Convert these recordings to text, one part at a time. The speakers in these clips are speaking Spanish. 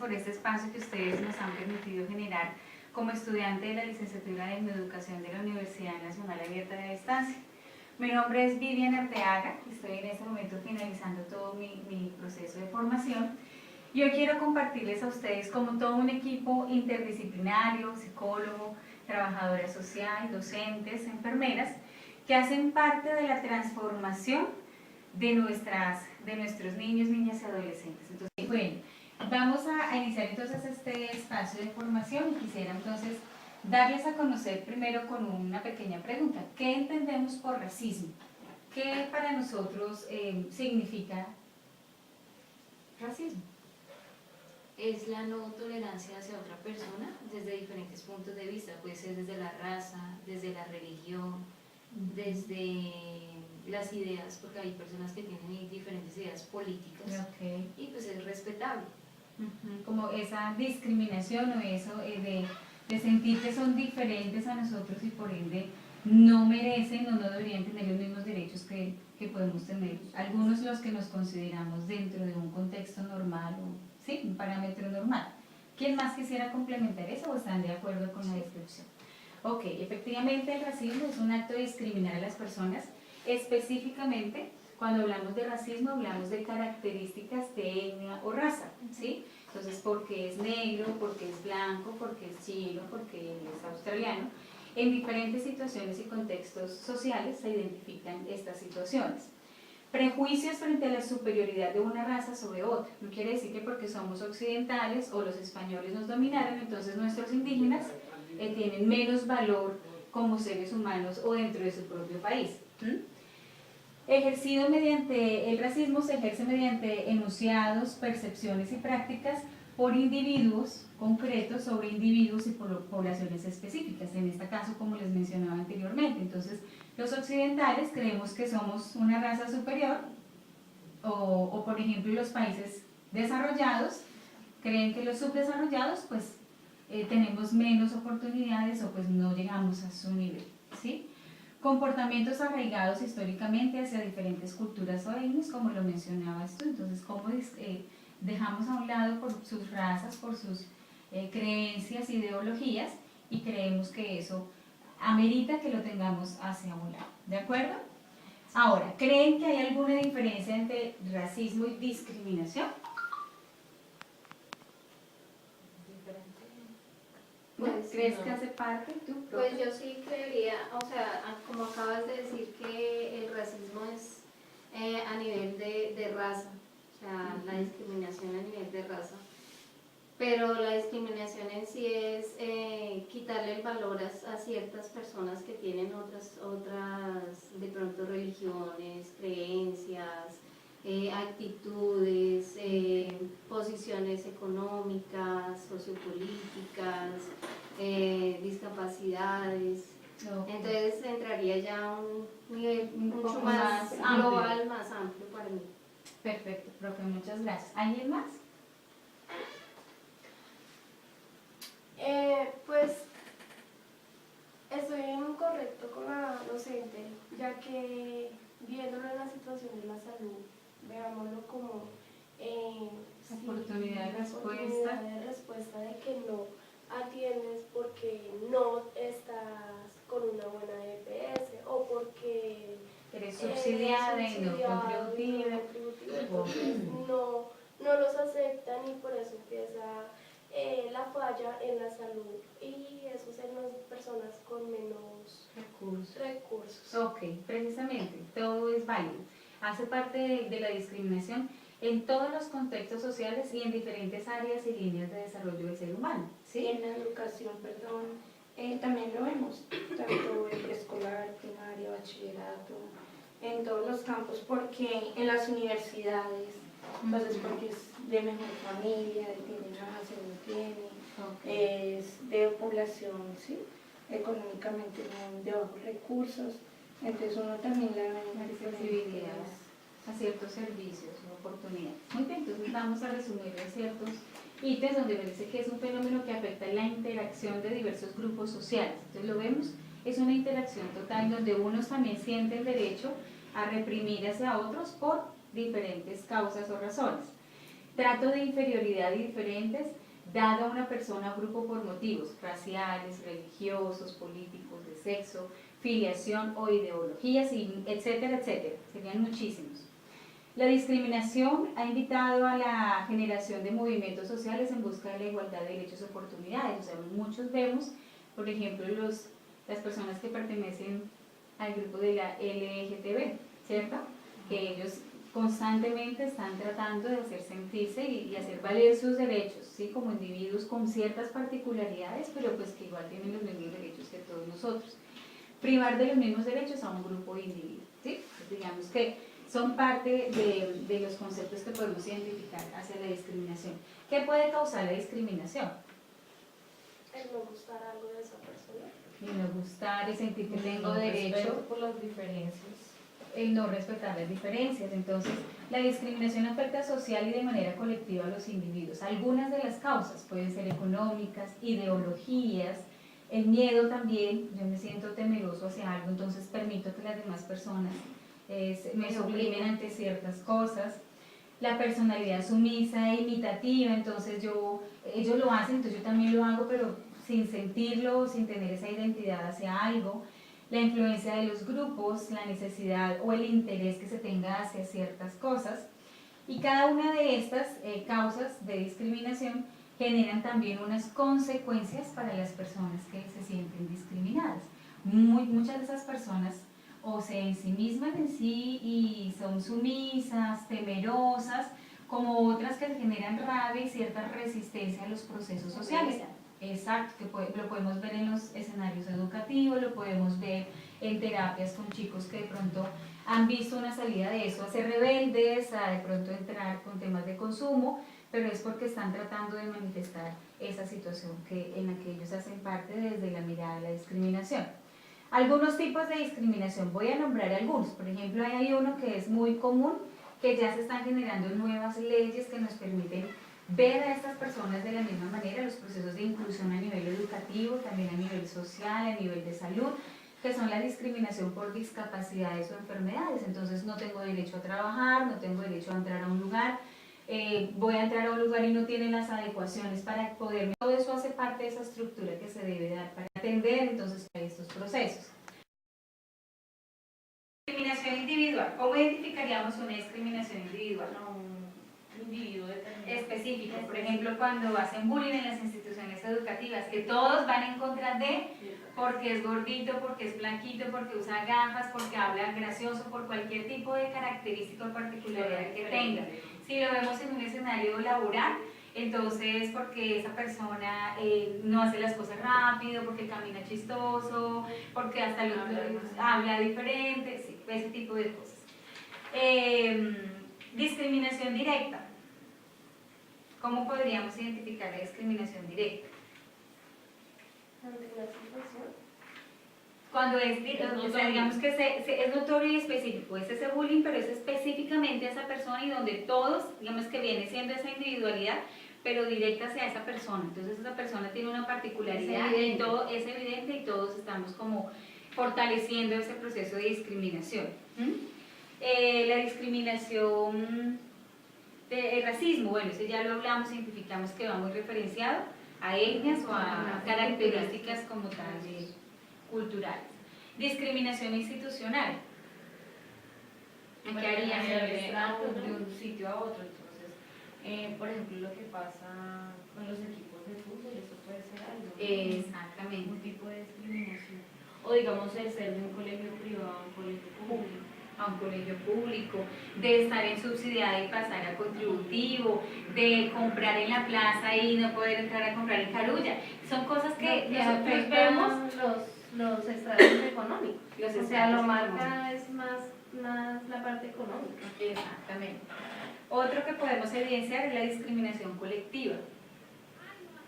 por este espacio que ustedes nos han permitido generar como estudiante de la licenciatura en Educación de la Universidad Nacional Abierta de Distancia. Mi nombre es Vivian Arteaga, estoy en este momento finalizando todo mi proceso de formación. Yo quiero compartirles a ustedes como todo un equipo interdisciplinario, psicólogo, trabajadora social, docentes, enfermeras, que hacen parte de la transformación de nuestros niños, niñas y adolescentes. Entonces, bueno, vamos a iniciar entonces este espacio de formación y quisiera entonces darles a conocer primero con una pequeña pregunta. ¿Qué entendemos por racismo? ¿Qué para nosotros significa racismo? Es la no tolerancia hacia otra persona desde diferentes puntos de vista, puede ser desde la raza, desde la religión, desde las ideas, porque hay personas que tienen diferentes ideas políticas, Okay. y pues es respetable. Como esa discriminación o eso de sentir que son diferentes a nosotros y por ende no merecen o no deberían tener los mismos derechos que podemos tener algunos los que nos consideramos dentro de un contexto normal o sí, un parámetro normal. ¿Quién más quisiera complementar eso o están de acuerdo con la descripción? Ok, efectivamente el racismo es un acto de discriminar a las personas, específicamente cuando hablamos de racismo hablamos de características de etnia o raza, ¿sí? Entonces, porque es negro, porque es blanco, porque es chino, porque es australiano, en diferentes situaciones y contextos sociales se identifican estas situaciones. Prejuicios frente a la superioridad de una raza sobre otra. No quiere decir que porque somos occidentales o los españoles nos dominaron, entonces nuestros indígenas tienen menos valor como seres humanos o dentro de su propio país. Ejercido mediante, el racismo se ejerce mediante enunciados, percepciones y prácticas por individuos concretos sobre individuos y por poblaciones específicas, en este caso como les mencionaba anteriormente. Entonces, los occidentales creemos que somos una raza superior o por ejemplo los países desarrollados creen que los subdesarrollados pues tenemos menos oportunidades o pues no llegamos a su nivel, ¿sí? Comportamientos arraigados históricamente hacia diferentes culturas o etnias, como lo mencionabas tú. Entonces, cómo dejamos a un lado por sus razas, por sus creencias, ideologías, y creemos que eso amerita que lo tengamos hacia un lado, ¿de acuerdo? Ahora, ¿creen que hay alguna diferencia entre racismo y discriminación? Pues, ¿Crees no. que hace parte tú? Pues yo sí creería, o sea, como acabas de decir que el racismo es a nivel de raza, o sea, la discriminación a nivel de raza, pero la discriminación en sí es quitarle el valor a ciertas personas que tienen otras de pronto religiones, creencias, actitudes, posiciones económicas, sociopolíticas, discapacidades. Okay. Entonces entraría ya a un nivel Un mucho poco más más global, amplio. más amplio para mí. Perfecto, profe, muchas gracias. ¿Alguien más? Pues estoy en un correcto con la docente, ya que viéndolo en la situación de la salud, veámoslo como Oportunidad de respuesta. oportunidad de respuesta de que no atiendes porque no estás con una buena EPS o porque Eres subsidiada y no contributiva. entonces no los aceptan y por eso empieza la falla en la salud y eso es en las personas con menos recursos. Ok, precisamente, todo es válido. Hace parte de la discriminación en todos los contextos sociales y en diferentes áreas y líneas de desarrollo del ser humano, ¿sí? Y en la educación, también lo vemos, tanto en preescolar, primaria, bachillerato, en todos los campos, porque en las universidades, entonces porque es de mejor familia, tiene más, no tiene, es de población, ¿sí? Económicamente de bajos recursos, entonces uno también la ve en accesibilidad a ciertos servicios o oportunidades. Muy bien, entonces vamos a resumir en ciertos ítems donde me dice que es un fenómeno que afecta la interacción de diversos grupos sociales. Entonces lo vemos, es una interacción total donde unos también sienten derecho a reprimir hacia otros por diferentes causas o razones. trato de inferioridad y diferentes dado a una persona o grupo por motivos raciales, religiosos, políticos, de sexo, filiación o ideologías, etcétera, etcétera. Serían muchísimos. La discriminación ha invitado a la generación de movimientos sociales en busca de la igualdad de derechos y oportunidades. O sea, muchos vemos, por ejemplo, las personas que pertenecen al grupo de la LGTB, ¿cierto? Que ellos constantemente están tratando de hacer sentirse y hacer valer sus derechos, ¿sí? Como individuos con ciertas particularidades, pero pues que igual tienen los mismos derechos que todos nosotros. Privar de los mismos derechos a un grupo de individuos, ¿sí? Pues digamos que son parte de los conceptos que podemos identificar hacia la discriminación. ¿Qué puede causar la discriminación? El no gustar algo de esa persona. El no gustar, el sentir que tengo No derecho. respeto por las diferencias. El no respetar las diferencias. Entonces, la discriminación afecta social y de manera colectiva a los individuos. Algunas de las causas pueden ser económicas, ideologías, el miedo también. Yo me siento temeroso hacia algo, entonces permito que las demás personas me sublimen ante ciertas cosas. La personalidad sumisa e imitativa, entonces ellos lo hacen, entonces yo también lo hago, pero sin sentirlo, sin tener esa identidad hacia algo. La influencia de los grupos, la necesidad o el interés que se tenga hacia ciertas cosas. Y cada una de estas causas de discriminación generan también unas consecuencias para las personas que se sienten discriminadas. Muchas de esas personas o se ensimisman en sí y son sumisas, temerosas, como otras que generan rabia y cierta resistencia a los procesos sociales. Exacto, que lo podemos ver en los escenarios educativos, lo podemos ver en terapias con chicos que de pronto han visto una salida de eso, a ser rebeldes, a de pronto entrar con temas de consumo, pero es porque están tratando de manifestar esa situación en la que ellos hacen parte desde la mirada de la discriminación. Algunos tipos de discriminación, voy a nombrar algunos. Por ejemplo, hay uno que es muy común, que ya se están generando nuevas leyes que nos permiten ver a estas personas de la misma manera, los procesos de inclusión a nivel educativo, también a nivel social, a nivel de salud, que son la discriminación por discapacidades o enfermedades. Entonces no tengo derecho a trabajar, no tengo derecho a entrar a un lugar, voy a entrar a un lugar y no tienen las adecuaciones para poderme. Todo eso hace parte de esa estructura que se debe dar para atender entonces a estos procesos. Discriminación individual. ¿Cómo identificaríamos una discriminación individual? Un individuo determinado. Específico, por ejemplo, cuando hacen bullying en las instituciones educativas, que todos van en contra de, porque es gordito, porque es blanquito, porque usa gafas, porque habla gracioso, por cualquier tipo de característica o particularidad que tenga. Si lo vemos en un escenario laboral, entonces porque esa persona no hace las cosas rápido, porque camina chistoso, porque hasta habla diferente, sí, ese tipo de cosas. Discriminación directa. ¿Cómo podríamos identificar la discriminación directa? Ante una situación. Cuando digamos que es notorio y específico, es ese bullying, pero es específicamente a esa persona y donde todos, digamos que viene siendo esa individualidad, pero directa hacia esa persona. Entonces esa persona tiene una particularidad y todo es evidente y todos estamos como fortaleciendo ese proceso de discriminación. La discriminación de racismo, bueno, eso ya lo hablamos, identificamos que va muy referenciado a etnias o a características como tal culturales. Discriminación institucional. Bueno, ¿Qué haría? de un sitio a otro. Entonces, por ejemplo, lo que pasa con los equipos de fútbol, eso puede ser algo, ¿no? Exactamente. Un tipo de discriminación. O digamos el ser de un colegio privado a un colegio público. A un colegio público, de estar en subsidiado y pasar a contributivo, de comprar en la plaza y no poder entrar a comprar en Carulla. Son cosas que nosotros vemos. Los estratos económicos. Los O sea, lo estratos marca es más la parte económica. Exactamente. Otro que podemos evidenciar es la discriminación colectiva.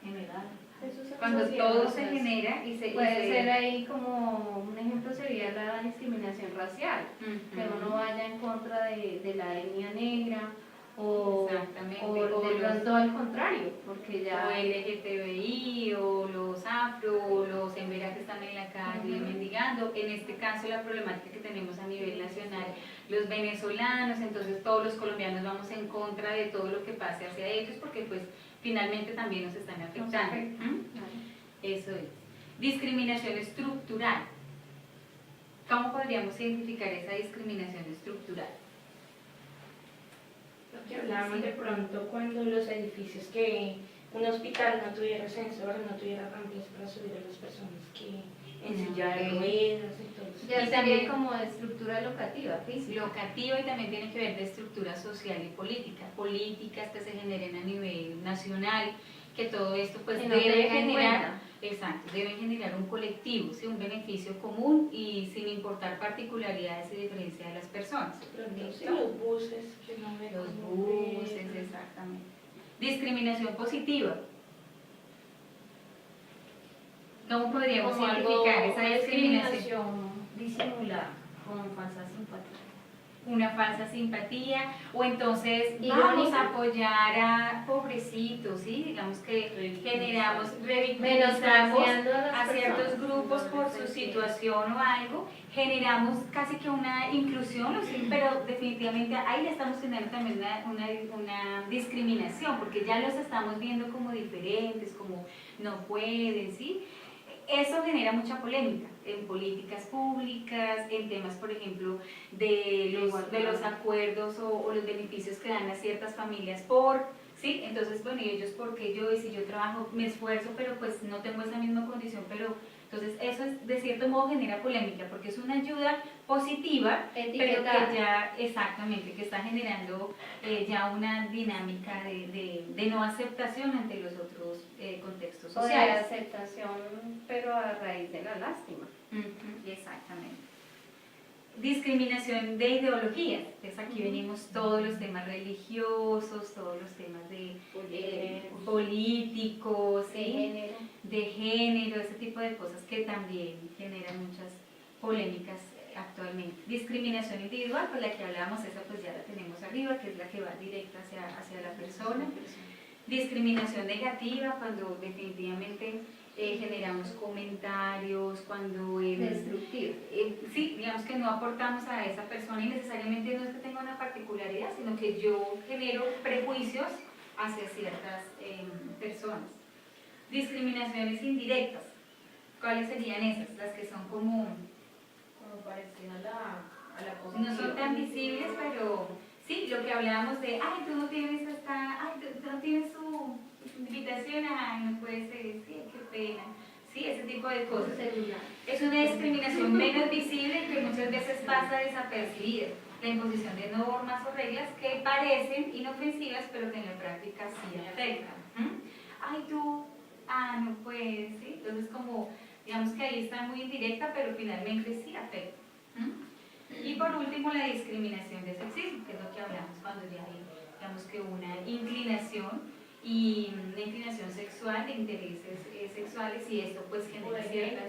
General. Eso se Cuando considera todo se más. genera y se... Puede ser ahí como un ejemplo sería la discriminación racial, que uno vaya en contra de la etnia negra o exactamente. O de pronto al contrario, porque ya... O LGTBI, o los afro, o los en Vera que están en la calle mendigando. En este caso, la problemática que tenemos a nivel nacional, los venezolanos, entonces todos los colombianos vamos en contra de todo lo que pase hacia ellos, porque pues finalmente también nos están afectando. Eso es. Discriminación estructural. ¿Cómo podríamos identificar esa discriminación estructural? Lo que hablábamos de pronto cuando los edificios que un hospital no tuviera ascensor, no tuviera rampas para subir a las personas que en silla de ruedas y todo eso. Ya Y sería también- como de estructura locativa, física. Locativa y también tiene que ver de estructura social y política, políticas que se generen a nivel nacional, que todo esto pues Que no debe tenga en generar, cuenta. exacto, debe generar un colectivo, ¿sí? Un beneficio común y sin importar particularidades y diferencias de las personas. De pronto, sí, ¿Listo? los buses, que no ve Los como buses, ven. exactamente. Discriminación positiva. ¿Cómo podríamos Como identificar algo, esa una discriminación? discriminación disimulada, con falsa simpatía. Una falsa simpatía, o entonces Irónica. vamos a apoyar a pobrecitos, ¿sí? Digamos que generamos, revictimizamos Menospreciando a las a ciertos personas. grupos No, por su sí. situación o algo, generamos casi que una inclusión, ¿o sí? Pero definitivamente ahí le estamos generando también una discriminación, porque ya los estamos viendo como diferentes, como no pueden, ¿sí? Eso genera mucha polémica en políticas públicas, en temas, por ejemplo, de los acuerdos o los beneficios que dan a ciertas familias ¿sí? Entonces, bueno, y ellos, porque yo, y si yo trabajo, me esfuerzo, pero pues no tengo esa misma condición, pero entonces eso es, de cierto modo genera polémica, porque es una ayuda positiva, pero Etiquetada. que ya, exactamente, que está generando ya una dinámica de no aceptación ante los otros contextos O de sociales. aceptación, pero a raíz de la lástima. Ujú, exactamente. Discriminación de ideologías. Entonces aquí venimos todos los temas religiosos, todos los temas de políticos, De ¿sí? género. De género, ese tipo de cosas que también generan muchas polémicas actualmente. Discriminación individual, pues la que hablábamos, esa pues ya la tenemos arriba, que es la que va directa hacia la persona. Discriminación negativa, cuando definitivamente generamos comentarios, cuando Destructiva. sí, digamos que no aportamos a esa persona y necesariamente no es que tenga una particularidad, sino que yo genero prejuicios hacia ciertas personas. Discriminaciones indirectas, ¿cuáles serían esas? Las que son como Parecida a la no positiva. son tan visibles, pero sí, lo que hablábamos de, ay, tú no tienes tú no tienes su invitación, ay, no puede ser, sí, qué pena, sí, ese tipo de cosas. Celular. Es una discriminación menos visible y que muchas veces pasa desapercibida. La imposición de normas o reglas que parecen inofensivas, pero que en la práctica sí afectan. Ay, tú, no puedes, ¿sí? Entonces, como, digamos que ahí está muy indirecta, pero finalmente sí afecta. Y por último, la discriminación de sexismo, que es lo que hablamos cuando ya hay, digamos que una inclinación y una inclinación sexual de intereses sexuales y esto pues genera ciertas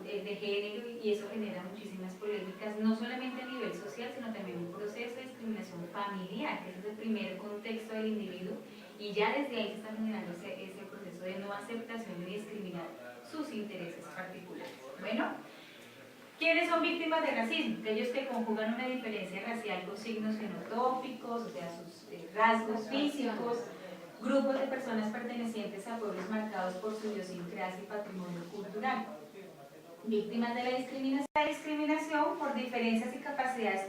de género y eso genera muchísimas polémicas, no solamente a nivel social, sino también un proceso de discriminación familiar, que ese es el primer contexto del individuo y ya desde ahí se está generando ese proceso de no aceptación y discriminar sus intereses particulares. Bueno, ¿quiénes son víctimas de racismo? Aquellos que conjugan una diferencia racial con signos fenotópicos, o sea, sus rasgos físicos, grupos de personas pertenecientes a pueblos marcados por su idiosincrasia y patrimonio cultural. Víctimas de la discriminación por diferencias y capacidades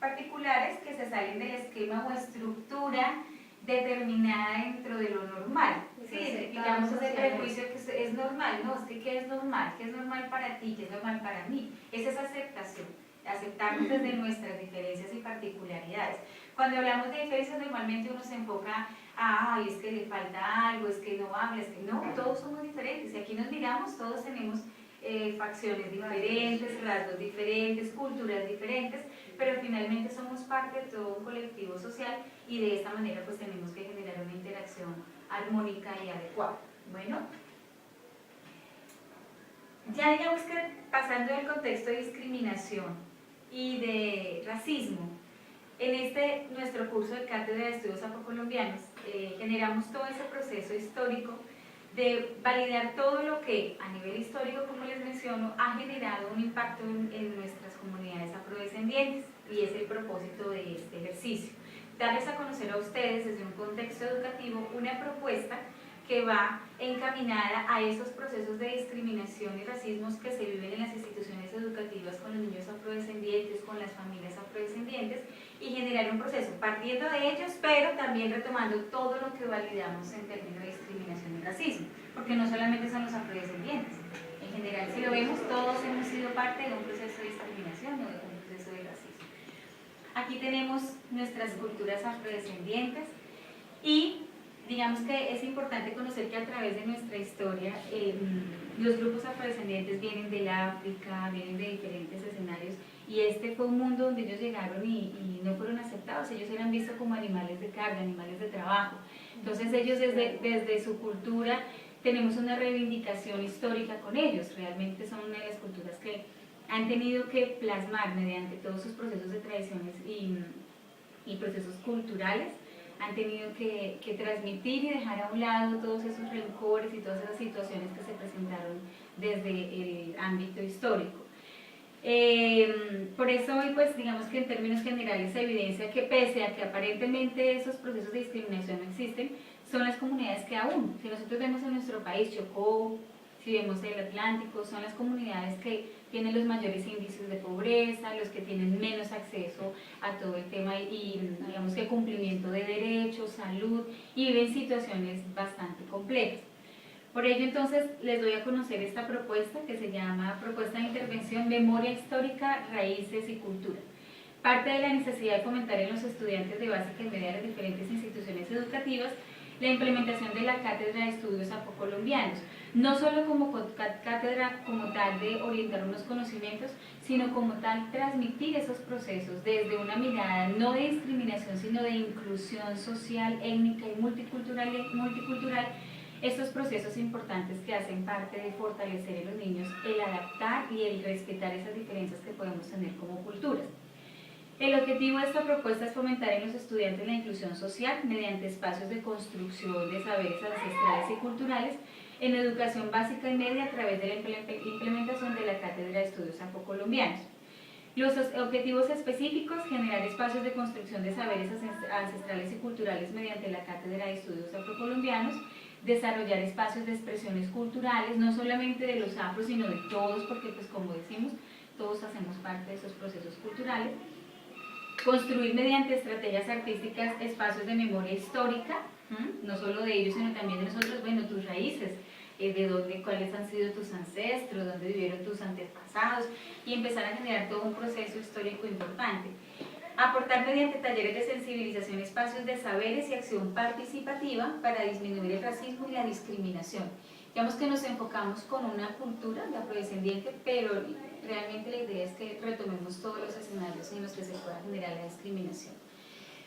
particulares que se salen del esquema o estructura determinada dentro de lo normal. Sí, digamos ese prejuicio que es normal, no, es que ¿qué es normal? ¿Qué es normal para ti? ¿Qué es normal para mí? Esa es aceptación, aceptarnos desde nuestras diferencias y particularidades. Cuando hablamos de diferencias normalmente uno se enfoca a, ay, es que le falta algo, es que no habla, es que no, todos somos diferentes y aquí nos miramos, todos tenemos facciones diferentes, rasgos diferentes, culturas diferentes, pero finalmente somos parte de todo un colectivo social y de esta manera pues tenemos que generar una interacción armónica y adecuada. Bueno, ya digamos que pasando del contexto de discriminación y de racismo, En nuestro curso de Cátedra de Estudios Afrocolombianos, generamos todo ese proceso histórico de validar todo lo que a nivel histórico, como les menciono, ha generado un impacto en nuestras comunidades afrodescendientes, y es el propósito de este ejercicio. Darles a conocer a ustedes desde un contexto educativo una propuesta que va encaminada a esos procesos de discriminación y racismos que se viven en las instituciones educativas con los niños afrodescendientes, con las familias afrodescendientes, y generar un proceso partiendo de ellos, pero también retomando todo lo que validamos en términos de discriminación y racismo, porque no solamente son los afrodescendientes, en general, si lo vemos, todos hemos sido parte de un proceso de discriminación o de un proceso de racismo. Aquí tenemos nuestras culturas afrodescendientes, y digamos que es importante conocer que a través de nuestra historia los grupos afrodescendientes vienen del África, vienen de diferentes escenarios, y este fue un mundo donde ellos llegaron y no fueron aceptados. Ellos eran vistos como animales de carga, animales de trabajo. Entonces ellos desde su cultura tenemos una reivindicación histórica con ellos. Realmente son una de las culturas que han tenido que plasmar mediante todos sus procesos de tradiciones y procesos culturales, han tenido que transmitir y dejar a un lado todos esos rencores y todas esas situaciones que se presentaron desde el ámbito histórico. Por eso hoy, pues digamos que en términos generales se evidencia que pese a que aparentemente esos procesos de discriminación no existen, son las comunidades que aún, si nosotros vemos en nuestro país, Chocó, si vemos el Atlántico, son las comunidades que tienen los mayores índices de pobreza, los que tienen menos acceso a todo el tema y digamos que cumplimiento de derechos, salud, y viven situaciones bastante complejas. Por ello entonces les doy a conocer esta propuesta que se llama Propuesta de Intervención Memoria Histórica, Raíces y Cultura. Parte de la necesidad de fomentar en los estudiantes de básica y media de las diferentes instituciones educativas la implementación de la Cátedra de Estudios Afrocolombianos, no solo como cátedra como tal de orientar unos conocimientos, sino como tal transmitir esos procesos desde una mirada no de discriminación, sino de inclusión social, étnica y multicultural, estos procesos importantes que hacen parte de fortalecer en los niños el adaptar y el respetar esas diferencias que podemos tener como culturas. El objetivo de esta propuesta es fomentar en los estudiantes la inclusión social mediante espacios de construcción de saberes ancestrales y culturales en educación básica y media a través de la implementación de la Cátedra de Estudios Afrocolombianos. Los objetivos específicos: generar espacios de construcción de saberes ancestrales y culturales mediante la Cátedra de Estudios Afrocolombianos, desarrollar espacios de expresiones culturales, no solamente de los afros, sino de todos, porque pues como decimos, todos hacemos parte de esos procesos culturales. Construir mediante estrategias artísticas espacios de memoria histórica, no solo de ellos, sino también de nosotros, bueno, tus raíces, de dónde, cuáles han sido tus ancestros, dónde vivieron tus antepasados, y empezar a generar todo un proceso histórico importante. Aportar mediante talleres de sensibilización espacios de saberes y acción participativa para disminuir el racismo y la discriminación. Digamos que nos enfocamos con una cultura de afrodescendiente, pero realmente la idea es que retomemos todos los escenarios en los que se pueda generar la discriminación.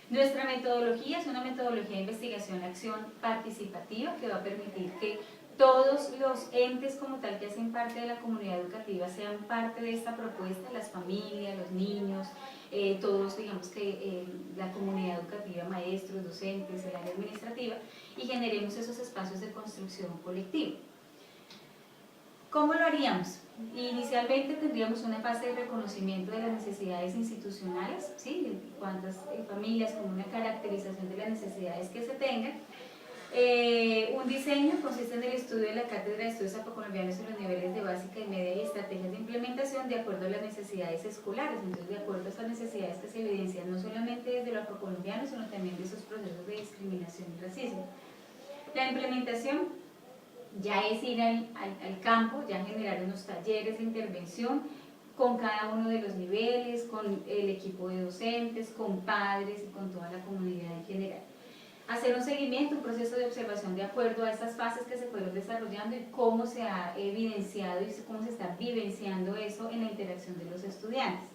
Nuestra metodología es una metodología de investigación-acción participativa que va a permitir que todos los entes como tal que hacen parte de la comunidad educativa sean parte de esta propuesta, las familias, los niños, todos, digamos que la comunidad educativa, maestros, docentes, el área administrativa, y generemos esos espacios de construcción colectiva. ¿Cómo lo haríamos? Inicialmente tendríamos una fase de reconocimiento de las necesidades institucionales, ¿sí? De cuántas familias, como una caracterización de las necesidades que se tengan. Un diseño consiste en el estudio de la Cátedra de Estudios Afrocolombianos en los niveles de básica y media y estrategias de implementación de acuerdo a las necesidades escolares. Entonces, de acuerdo a estas necesidades que se evidencian no solamente desde lo afrocolombiano, sino también de esos procesos de discriminación y racismo. La implementación ya es ir al campo, ya generar unos talleres de intervención con cada uno de los niveles, con el equipo de docentes, con padres y con toda la comunidad en general. Hacer un seguimiento, un proceso de observación de acuerdo a estas fases que se fueron desarrollando y cómo se ha evidenciado y cómo se está vivenciando eso en la interacción de los estudiantes.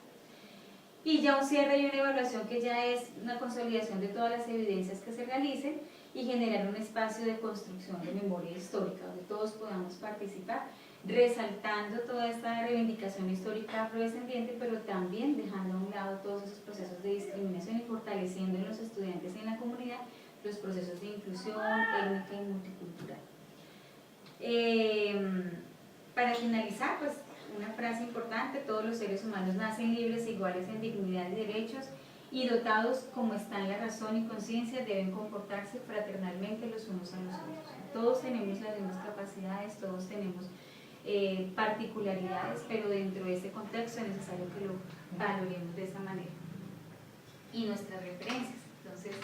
Y ya un cierre y una evaluación que ya es una consolidación de todas las evidencias que se realicen y generar un espacio de construcción de memoria histórica donde todos podamos participar resaltando toda esta reivindicación histórica afrodescendiente, pero también dejando a un lado todos esos procesos de discriminación y fortaleciendo en los estudiantes y en la comunidad los procesos de inclusión étnica y multicultural. Para finalizar, pues una frase importante: todos los seres humanos nacen libres e iguales en dignidad y derechos, y dotados como están la razón y conciencia, deben comportarse fraternalmente los unos a los otros. Todos tenemos las mismas capacidades, todos tenemos particularidades, pero dentro de ese contexto es necesario que lo valoremos de esa manera. Y nuestras referencias. Entonces,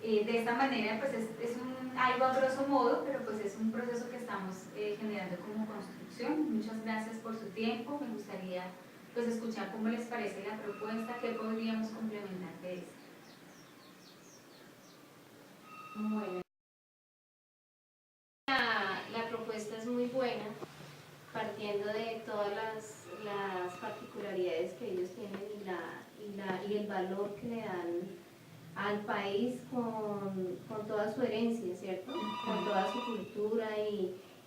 de esta manera, pues es algo a grosso modo, pero pues es un proceso que estamos generando como construcción. Muchas gracias por su tiempo. Me gustaría pues escuchar cómo les parece la propuesta, qué podríamos complementar de esto. Bueno, la propuesta es muy buena, partiendo de todas las particularidades que ellos tienen y el valor que le dan al país con toda su herencia, ¿cierto? Con toda su cultura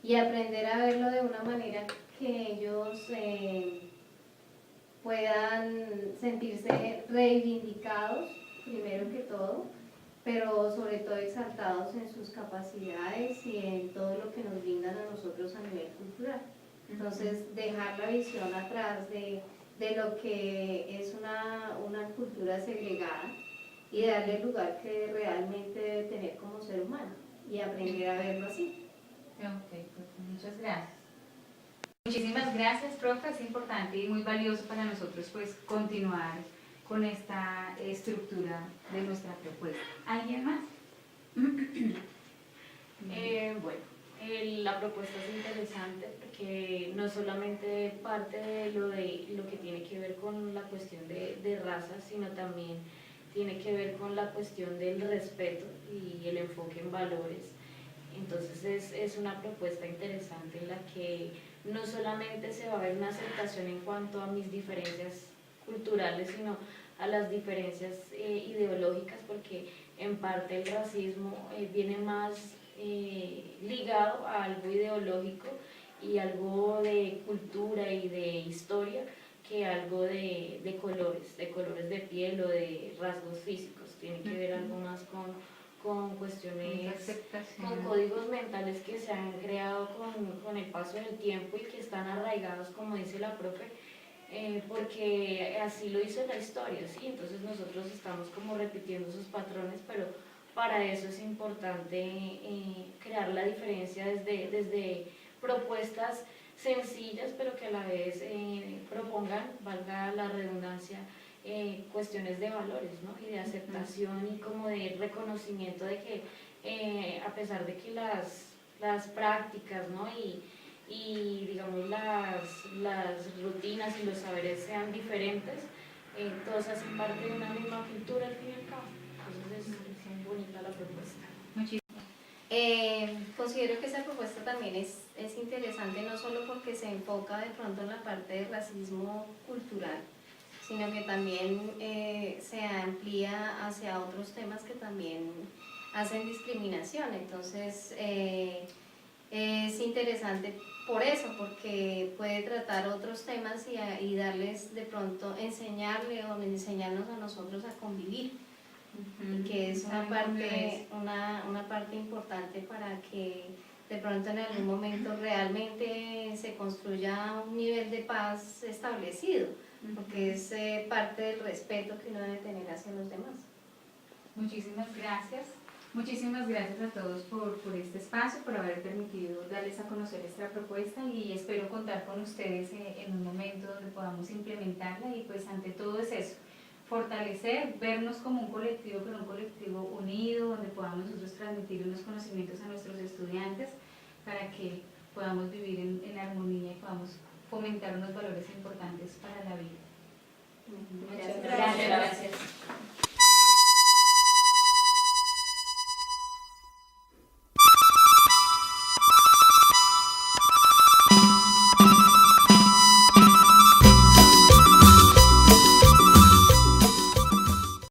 y aprender a verlo de una manera que ellos puedan sentirse reivindicados, primero que todo, pero sobre todo exaltados en sus capacidades y en todo lo que nos brindan a nosotros a nivel cultural. Entonces, dejar la visión atrás de lo que es una cultura segregada y darle el lugar que realmente debe tener como ser humano y aprender a verlo así. Ok, pues muchas gracias. Muchísimas gracias, profe. Es importante y muy valioso para nosotros pues continuar con esta estructura de nuestra propuesta. ¿Alguien más? La propuesta es interesante porque no solamente parte de lo que tiene que ver con la cuestión de raza, sino también tiene que ver con la cuestión del respeto y el enfoque en valores. Entonces es una propuesta interesante en la que no solamente se va a ver una aceptación en cuanto a mis diferencias culturales, sino a las diferencias ideológicas, porque en parte el racismo viene más ligado a algo ideológico y algo de cultura y de historia que algo de colores de piel o de rasgos físicos. Tiene que ver algo más con cuestiones, con códigos mentales que se han creado con el paso del tiempo y que están arraigados, como dice la profe, porque así lo hizo la historia, ¿sí? Entonces nosotros estamos como repitiendo esos patrones, pero para eso es importante crear la diferencia desde propuestas sencillas, pero que a la vez propongan, valga la redundancia, cuestiones de valores, ¿no? Y de aceptación y como de reconocimiento de que a pesar de que las prácticas, ¿no? y digamos las rutinas y los saberes sean diferentes, todos hacen parte de una misma cultura al fin y al cabo. Entonces es muy bonita la propuesta. Considero que esa propuesta también es interesante, no solo porque se enfoca de pronto en la parte de racismo cultural, sino que también se amplía hacia otros temas que también hacen discriminación. Entonces es interesante por eso, porque puede tratar otros temas y darles de pronto, enseñarle o enseñarnos a nosotros a convivir. Y que es una parte importante para que de pronto en algún momento realmente se construya un nivel de paz establecido, porque es parte del respeto que uno debe tener hacia los demás. Muchísimas gracias. Muchísimas gracias a todos por este espacio, por haber permitido darles a conocer esta propuesta, y espero contar con ustedes en un momento donde podamos implementarla. Y pues ante todo es eso: fortalecer, vernos como un colectivo, pero un colectivo unido, donde podamos nosotros transmitir unos conocimientos a nuestros estudiantes para que podamos vivir en armonía y podamos fomentar unos valores importantes para la vida. Muchas Gracias. gracias.